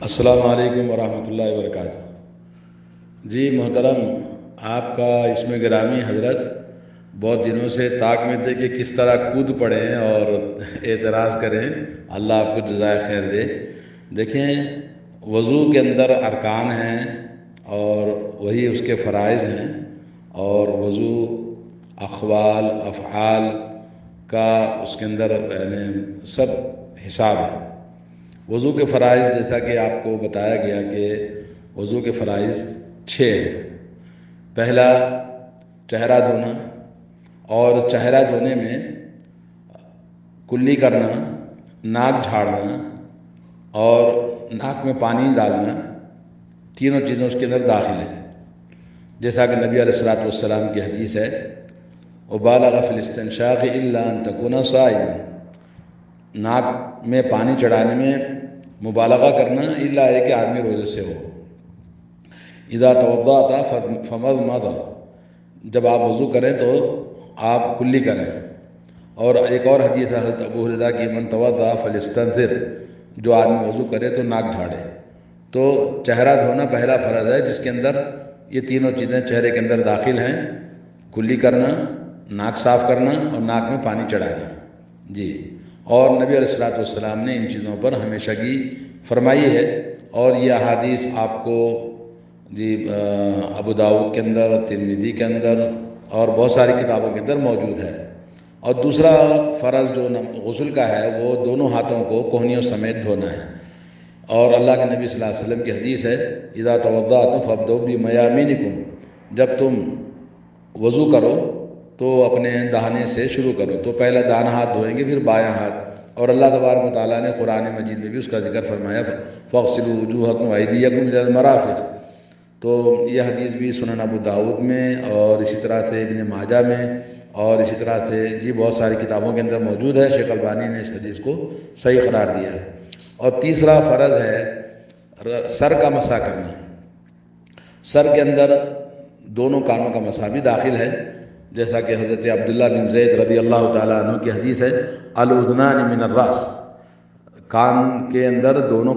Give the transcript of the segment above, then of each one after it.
السلام علیکم ورحمۃ اللہ وبرکاتہ۔ جی محترم، آپ کا اسم گرامی حضرت بہت دنوں سے طاق میں تھے کہ کس طرح کود پڑیں اور اعتراض کریں، اللہ آپ کو جزائے خیر دے۔ دیکھیں، وضو کے اندر ارکان ہیں اور وہی اس کے فرائض ہیں، اور وضو اقوال افعال کا اس کے اندر یعنی سب حساب ہے۔ وضو کے فرائض جیسا کہ آپ کو بتایا گیا کہ وضو کے فرائض 6 ہیں۔ پہلا چہرہ دھونا، اور چہرہ دھونے میں کلی کرنا، ناک جھاڑنا اور ناک میں پانی ڈالنا، تینوں چیزیں اس کے اندر داخل ہیں۔ جیسا کہ نبی علیہ الصلوۃ والسلام کی حدیث ہے، وبالغ فی الاستنشاق الا ان تکون صائما، ناک میں پانی چڑھانے میں مبالغہ کرنا الا ہے کہ آدمی روزے سے ہو۔ اذا توضأت فمضمض، جب آپ وضو کریں تو آپ کلی کریں۔ اور ایک اور حدیث ہے حضرت ابو ہریرہ کی، من توضأ فلیستنثر، جو آدمی وضو کرے تو ناک جھاڑے۔ تو چہرہ دھونا پہلا فرض ہے جس کے اندر یہ تینوں چیزیں چہرے کے اندر داخل ہیں، کلی کرنا، ناک صاف کرنا اور ناک میں پانی چڑھانا۔ جی، اور نبی علیہ الصلوۃ والسلام نے ان چیزوں پر ہمیشگی فرمائی ہے، اور یہ احادیث آپ کو جی ابو داؤد کے اندر، ترمذی کے اندر اور بہت ساری کتابوں کے اندر موجود ہے۔ اور دوسرا فرض جو غسل کا ہے وہ دونوں ہاتھوں کو کوہنیوں سمیت دھونا ہے، اور اللہ کے نبی صلی اللہ علیہ وسلم کی حدیث ہے، اذا توضأتم فابدؤوا بمیامنکم، جب تم وضو کرو تو اپنے داہنے سے شروع کرو، تو پہلا داہنا ہاتھ دھوئیں گے پھر بایاں ہاتھ۔ اور اللہ تبارک و تعالیٰ نے قرآن مجید میں بھی اس کا ذکر فرمایا، فاغسلوا وجوہکم وایدیکم الی المرافق۔ تو یہ حدیث بھی سنن ابو داؤد میں اور اسی طرح سے ابن ماجہ میں اور اسی طرح سے جی بہت ساری کتابوں کے اندر موجود ہے۔ شیخ البانی نے اس حدیث کو صحیح قرار دیا ہے۔ اور تیسرا فرض ہے سر کا مسح کرنا۔ سر کے اندر دونوں کانوں کا مسح بھی داخل ہے، جیسا کہ حضرت عبداللہ بن زید رضی اللہ تعالیٰ عنہ کی حدیث ہے، الاذنان من الراس، کان کے اندر دونوں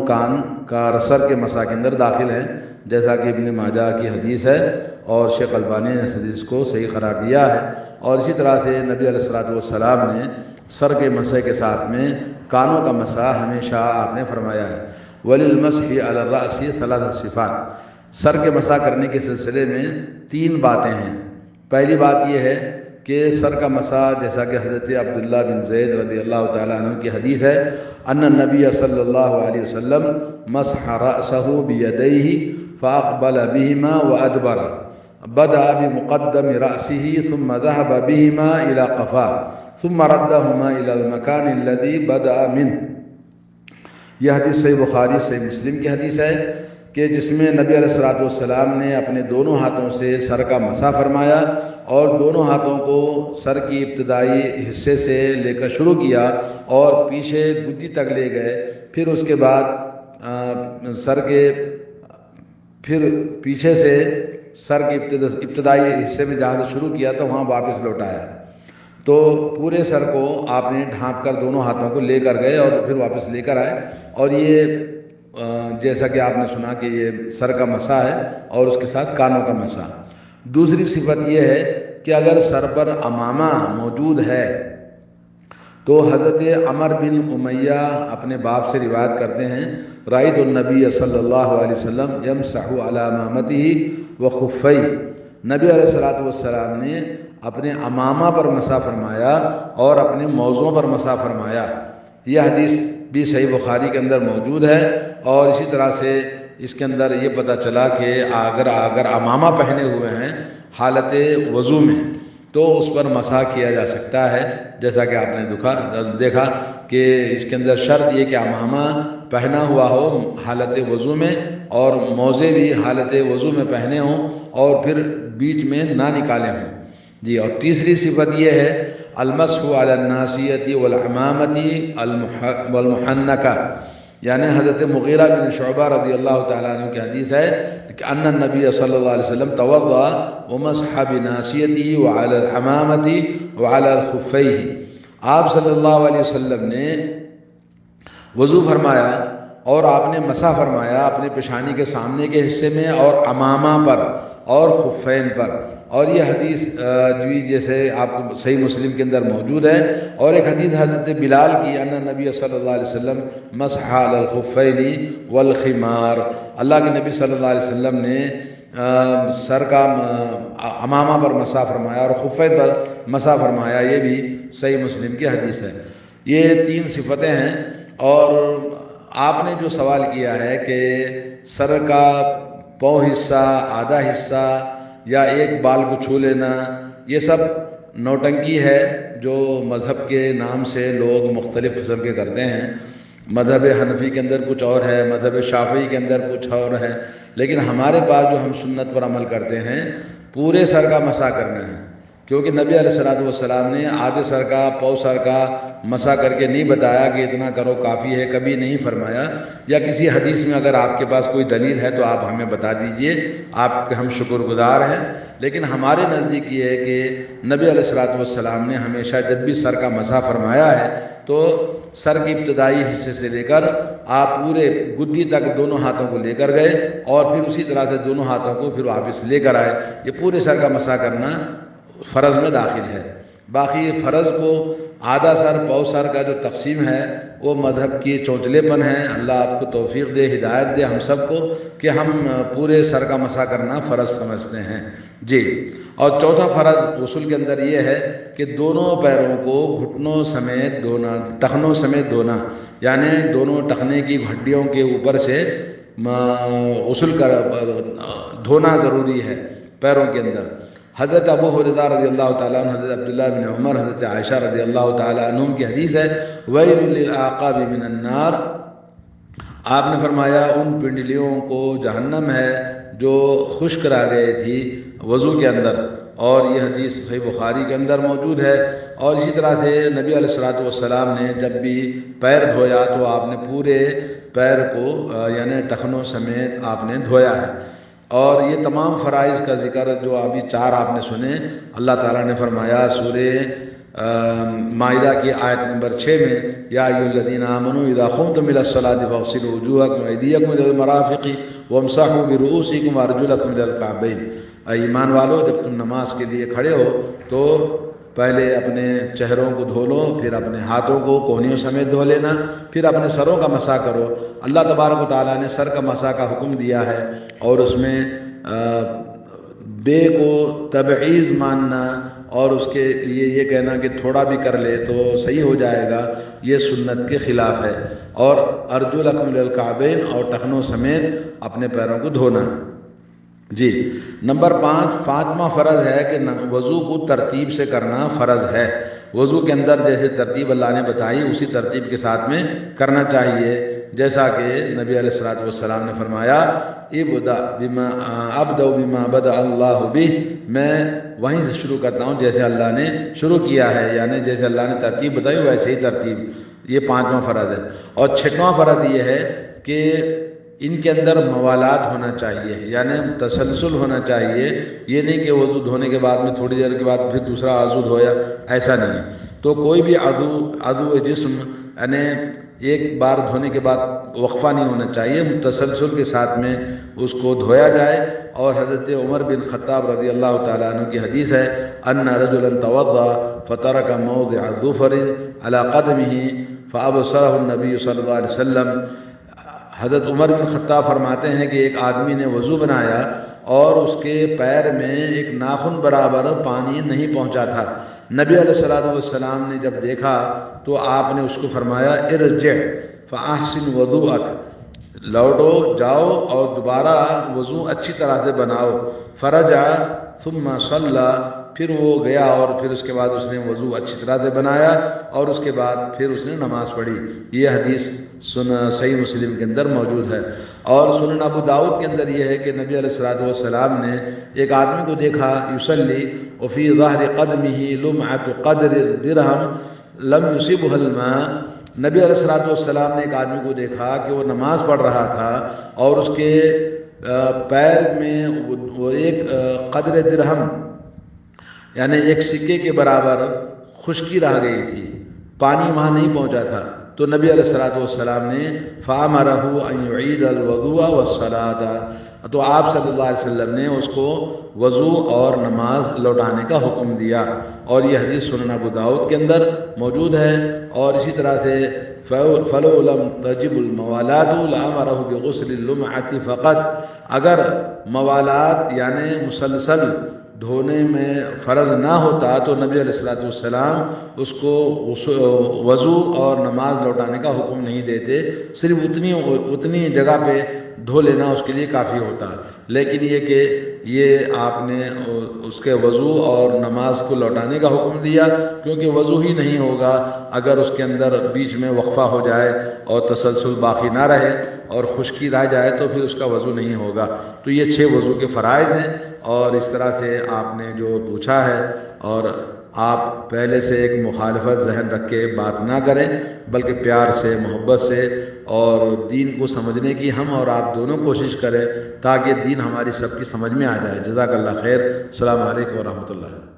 کان کا سر کے مسح کے اندر داخل ہیں، جیسا کہ ابن ماجہ کی حدیث ہے، اور شیخ البانی نے اس حدیث کو صحیح قرار دیا ہے۔ اور اسی طرح سے نبی علیہ الصلوۃ والسلام نے سر کے مسح کے ساتھ میں کانوں کا مسح ہمیشہ آپ نے فرمایا ہے۔ وللمسح علی الراس ثلاث صفات، سر کے مسح کرنے کے سلسلے میں 3 باتیں ہیں۔ پہلی بات یہ ہے کہ سر کا مسح جیسا کہ حضرت عبداللہ بن زید رضی اللہ تعالیٰ عنہ کی حدیث ہے، ان النبی صلی اللہ علیہ وسلم مسح رأسہ بیدیہ فاقبل بہما وادبر، بدأ بمقدم رأسه ثم ذهب بهما الى قفاه ثم ردهما الى المكان الذي بدأ منه۔ یہ حدیث صحیح بخاری صحیح مسلم کی حدیث ہے کہ جس میں نبی علیہ الصلوۃ والسلام نے اپنے دونوں ہاتھوں سے سر کا مسح فرمایا، اور دونوں ہاتھوں کو سر کی ابتدائی حصے سے لے کر شروع کیا اور پیچھے گدی تک لے گئے، پھر اس کے بعد پھر پیچھے سے سر کے ابتدائی حصے میں جہاں سے شروع کیا تو وہاں واپس لوٹایا۔ تو پورے سر کو آپ نے ڈھانپ کر دونوں ہاتھوں کو لے کر گئے اور پھر واپس لے کر آئے۔ اور یہ جیسا کہ آپ نے سنا کہ یہ سر کا مسح ہے اور اس کے ساتھ کانوں کا مسح۔ دوسری صفت یہ ہے کہ اگر سر پر عمامہ موجود ہے تو حضرت عمر بن امیہ اپنے باپ سے روایت کرتے ہیں، رأیت النبی صلی اللہ علیہ وسلم یمسح علی عمامتہ وخفیہ، نبی علیہ الصلوۃ والسلام نے اپنے عمامہ پر مسح فرمایا اور اپنے موزوں پر مسح فرمایا۔ یہ حدیث بھی صحیح بخاری کے اندر موجود ہے، اور اسی طرح سے اس کے اندر یہ پتہ چلا کہ اگر عمامہ پہنے ہوئے ہیں حالت وضو میں تو اس پر مسح کیا جا سکتا ہے، جیسا کہ آپ نے دیکھا کہ اس کے اندر شرط یہ کہ عمامہ پہنا ہوا ہو حالت وضو میں، اور موزے بھی حالت وضو میں پہنے ہوں اور پھر بیچ میں نہ نکالے ہوں۔ جی، اور تیسری صفت یہ ہے المسح علی الناصیۃ والعمامۃ والمحنکہ، یعنی حضرت مغیرہ بن شعبہ رضی اللہ تعالیٰ عنہ کی حدیث ہے کہ ان النبی صلی اللہ علیہ وسلم توضأ ومسح بناصیتہ وعلی العمامۃ وعلی الخفیہ، آپ صلی اللہ علیہ وسلم نے وضو فرمایا اور آپ نے مسح فرمایا اپنے پیشانی کے سامنے کے حصے میں اور امامہ پر اور خفین پر. اور یہ حدیث جیسے آپ کو صحیح مسلم کے اندر موجود ہے. اور ایک حدیث حضرت بلال کی ان نبی صلی اللہ علیہ وسلم مسح علی الخفین والخمار، اللہ کے نبی صلی اللہ علیہ وسلم نے سر کا امامہ پر مسح فرمایا اور خفین پر مسح فرمایا. یہ بھی صحیح مسلم کی حدیث ہے. یہ 3 صفتیں ہیں. اور آپ نے جو سوال کیا ہے کہ سر کا پاؤں حصہ، آدھا حصہ یا ایک بال کو چھو لینا، یہ سب نوٹنکی ہے جو مذہب کے نام سے لوگ مختلف قسم کے کرتے ہیں. مذہب حنفی کے اندر کچھ اور ہے، مذہب شافعی کے اندر کچھ اور ہے، لیکن ہمارے پاس جو ہم سنت پر عمل کرتے ہیں پورے سر کا مسح کرنا ہے. کیونکہ نبی علیہ السلام نے آدھے سر کا، پاؤں سر کا مسح کر کے نہیں بتایا کہ اتنا کرو کافی ہے، کبھی نہیں فرمایا. یا کسی حدیث میں اگر آپ کے پاس کوئی دلیل ہے تو آپ ہمیں بتا دیجئے، آپ کے ہم شکر گزار ہیں. لیکن ہمارے نزدیک یہ ہے کہ نبی علیہ السلام نے ہمیشہ جب بھی سر کا مسح فرمایا ہے تو سر کی ابتدائی حصے سے لے کر آپ پورے گدی تک دونوں ہاتھوں کو لے کر گئے اور پھر اسی طرح سے دونوں ہاتھوں کو پھر واپس لے کر آئے. یہ پورے سر کا مسح کرنا فرض میں داخل ہے. باقی فرض کو آدھا سر پاؤں سر کا جو تقسیم ہے وہ مذہب کی چونچلے پن ہے. اللہ آپ کو توفیق دے، ہدایت دے ہم سب کو کہ ہم پورے سر کا مسح کرنا فرض سمجھتے ہیں. جی. اور چوتھا فرض غسل کے اندر یہ ہے کہ دونوں پیروں کو گھٹنوں سمیت دھونا، ٹخنوں سمیت دھونا، یعنی دونوں ٹخنے کی ہڈیوں کے اوپر سے غسل کر دھونا ضروری ہے پیروں کے اندر. حضرت ابو ہریرہ رضی اللہ تعالیٰ عنہ، حضرت عبداللہ بن عمر، حضرت عائشہ رضی اللہ تعالیٰ عنہم کی حدیث ہے وَيْلٌ لِلْأَعْقَابِ مِنَ النَّارِ. آپ نے فرمایا ان پنڈلیوں کو جہنم ہے جو خشک رہ گئے تھی وضو کے اندر. اور یہ حدیث صحیح بخاری کے اندر موجود ہے. اور اسی طرح سے نبی علیہ السلام نے جب بھی پیر دھویا تو آپ نے پورے پیر کو یعنی ٹخنوں سمیت آپ نے دھویا ہے. اور یہ تمام فرائض کا ذکر جو ابھی 4 آپ نے سنے، اللہ تعالیٰ نے فرمایا سورہ مائدہ کی آیت نمبر 6 میں یا ایھا الذین آمنوا اذا قمتم الی الصلاۃ فاغسلوا وجوہکم وایدیکم الی المرافق وامسحوا برؤوسکم وارجلکم الی الکعبین. ایمان والو، جب تم نماز کے لیے کھڑے ہو تو پہلے اپنے چہروں کو دھو لو، پھر اپنے ہاتھوں کو کونیوں سمیت دھو لینا، پھر اپنے سروں کا مسح کرو. اللہ تبارک و تعالیٰ نے سر کا مسح کا حکم دیا ہے اور اس میں بے کو تبعیض ماننا اور اس کے لیے یہ کہنا کہ تھوڑا بھی کر لے تو صحیح ہو جائے گا، یہ سنت کے خلاف ہے. اور ارجلکم الی الکعبین اور ٹخنوں سمیت اپنے پیروں کو دھونا. جی. نمبر 5واں فرض ہے کہ وضو کو ترتیب سے کرنا فرض ہے. وضو کے اندر جیسے ترتیب اللہ نے بتائی اسی ترتیب کے ساتھ میں کرنا چاہیے، جیسا کہ نبی علیہ السلام نے فرمایا ابدأ بما بدأ اللہ بہ، میں وہیں سے شروع کرتا ہوں جیسے اللہ نے شروع کیا ہے، یعنی جیسے اللہ نے ترتیب بتائی ویسے ہی ترتیب. یہ 5واں فرض ہے. اور 6واں فرض یہ ہے کہ ان کے اندر موالات ہونا چاہیے، یعنی تسلسل ہونا چاہیے. یہ نہیں کہ وضو دھونے کے بعد میں تھوڑی دیر کے بعد پھر دوسرا عضو دھویا، ایسا نہیں. تو کوئی بھی عضو جسم یعنی ایک بار دھونے کے بعد وقفہ نہیں ہونا چاہیے، تسلسل کے ساتھ میں اس کو دھویا جائے. اور حضرت عمر بن خطاب رضی اللہ تعالیٰ عنہ کی حدیث ہے ان رجلا توضأ فترك موضع الظفر على قدمه فابصره النبي صلی اللہ علیہ وسلم. حضرت عمر بن خطاب فرماتے ہیں کہ ایک آدمی نے وضو بنایا اور اس کے پیر میں ایک ناخن برابر پانی نہیں پہنچا تھا. نبی علیہ السلام نے جب دیکھا تو آپ نے اس کو فرمایا ارجع فاحسن وضوءک، لوٹو جاؤ اور دوبارہ وضو اچھی طرح سے بناؤ. فرجع ثم صلی، پھر وہ گیا اور پھر اس کے بعد اس نے وضو اچھی طرح سے بنایا اور اس کے بعد پھر اس نے نماز پڑھی. یہ حدیث صحیح مسلم کے اندر موجود ہے. اور سنن ابو داؤد کے اندر یہ ہے کہ نبی علیہ السلام نے ایک آدمی کو دیکھا یصلی وفی ظہر قدمہ لمعۃ قدر درہم لم یصبہ الماء. نبی علیہ السلام نے ایک آدمی کو دیکھا کہ وہ نماز پڑھ رہا تھا اور اس کے پیر میں وہ ایک قدر درہم یعنی ایک سکے کے برابر خشکی رہ گئی تھی، پانی وہاں نہیں پہنچا تھا. تو نبی علیہ السلام نے فَأَمَرَهُ أَن يُعِيدَ الْوَضُوءَ وَالصَّلَاةَ، تو آپ صلی اللہ علیہ وسلم نے اس کو وضو اور نماز لوٹانے کا حکم دیا، اور یہ حدیث سنن ابو داؤد کے اندر موجود ہے۔ اور اسی طرح سے فَلَوْ لَمْ تَجِبُ الْمَوَالَاتُ لَأَمَرَهُ بِغُسْلِ اللُّمْعَةِ فَقَط، اگر موالات یعنی مسلسل دھونے میں فرض نہ ہوتا تو نبی علیہ السلام اس کو وضو اور نماز لوٹانے کا حکم نہیں دیتے، صرف اتنی جگہ پہ دھو لینا اس کے لیے کافی ہوتا۔ لیکن یہ کہ یہ آپ نے اس کے وضو اور نماز کو لوٹانے کا حکم دیا، کیونکہ وضو ہی نہیں ہوگا اگر اس کے اندر بیچ میں وقفہ ہو جائے اور تسلسل باقی نہ رہے اور خشکی رہ جائے تو پھر اس کا وضو نہیں ہوگا۔ تو یہ 6 وضو کے فرائض ہیں، اور اس طرح سے آپ نے جو پوچھا ہے، اور آپ پہلے سے ایک مخالفت ذہن رکھ کے بات نہ کریں، بلکہ پیار سے، محبت سے اور دین کو سمجھنے کی ہم اور آپ دونوں کوشش کریں، تاکہ دین ہماری سب کی سمجھ میں آ جائے۔ جزاک اللہ خیر۔ السلام علیکم ورحمۃ اللہ۔